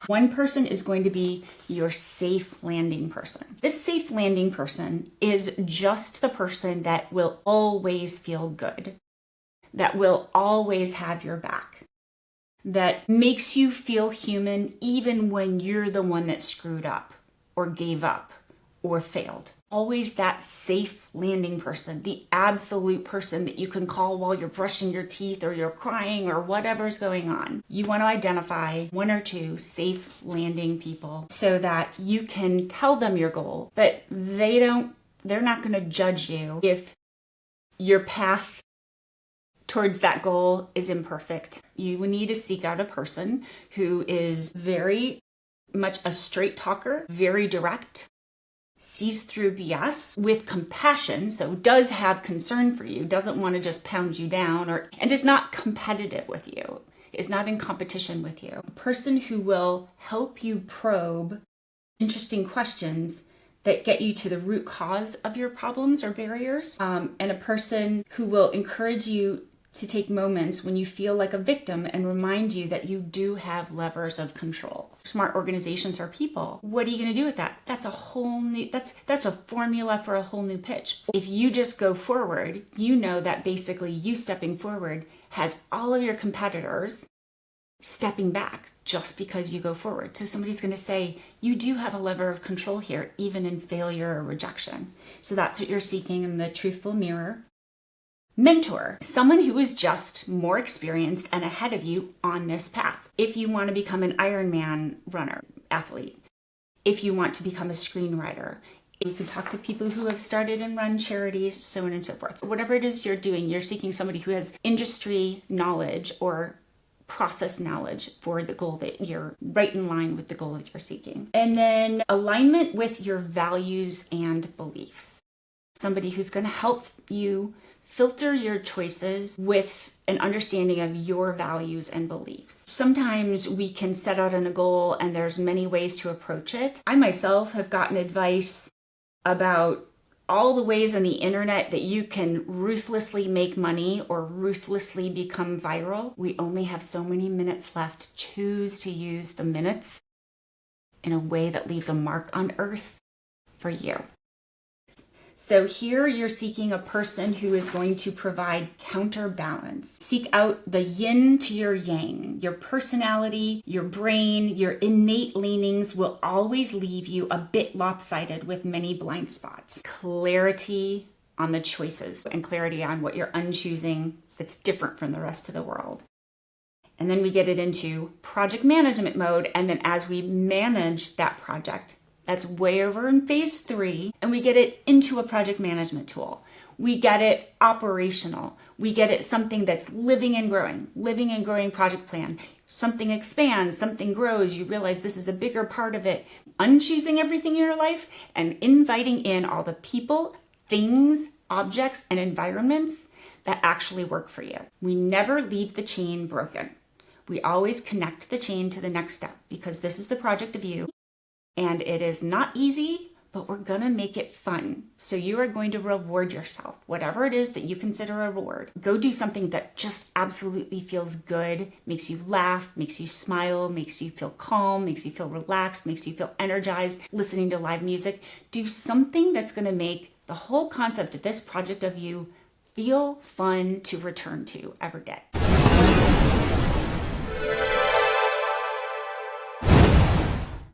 One person is going to be your safe landing person. This safe landing person is just the person that will always feel good, that will always have your back, that makes you feel human even when you're the one that screwed up or gave up or failed. Always that safe landing person, the absolute person that you can call while you're brushing your teeth or you're crying or whatever's going on. You want to identify one or two safe landing people so that you can tell them your goal, but they're not going to judge you if your path towards that goal is imperfect. You need to seek out a person who is very much a straight talker, very direct, sees through BS with compassion, so does have concern for you, doesn't want to just pound you down, and is not competitive with you, is not in competition with you. A person who will help you probe interesting questions that get you to the root cause of your problems or barriers, and a person who will encourage you to take moments when you feel like a victim and remind you that you do have levers of control. Smart organizations are people. What are you going to do with that? That's a whole new, that's a formula for a whole new pitch. If you just go forward, you know that basically you stepping forward has all of your competitors stepping back just because you go forward. So somebody's going to say, you do have a lever of control here, even in failure or rejection. So that's what you're seeking in the truthful mirror. Mentor, someone who is just more experienced and ahead of you on this path. If you want to become an Ironman runner, athlete, if you want to become a screenwriter, you can talk to people who have started and run charities, so on and so forth. Whatever it is you're doing, you're seeking somebody who has industry knowledge or process knowledge for the goal that you're right in line with the goal that you're seeking. And then alignment with your values and beliefs. Somebody who's going to help you filter your choices with an understanding of your values and beliefs. Sometimes we can set out on a goal and there's many ways to approach it. I myself have gotten advice about all the ways on the internet that you can ruthlessly make money or ruthlessly become viral. We only have so many minutes left. Choose to use the minutes in a way that leaves a mark on earth for you. So here you're seeking a person who is going to provide counterbalance. Seek out the yin to your yang. Your personality, your brain, your innate leanings will always leave you a bit lopsided with many blind spots. Clarity on the choices and clarity on what you're unchoosing that's different from the rest of the world. And then we get it into project management mode. And then as we manage that project, that's way over in phase 3, and we get it into a project management tool. We get it operational. We get it something that's living and growing project plan. Something expands, something grows. You realize this is a bigger part of it. Unchoosing everything in your life and inviting in all the people, things, objects, and environments that actually work for you. We never leave the chain broken. We always connect the chain to the next step because this is the project of you. And it is not easy, but we're going to make it fun. So you are going to reward yourself, whatever it is that you consider a reward. Go do something that just absolutely feels good, makes you laugh, makes you smile, makes you feel calm, makes you feel relaxed, makes you feel energized, listening to live music. Do something that's going to make the whole concept of this project of you feel fun to return to every day.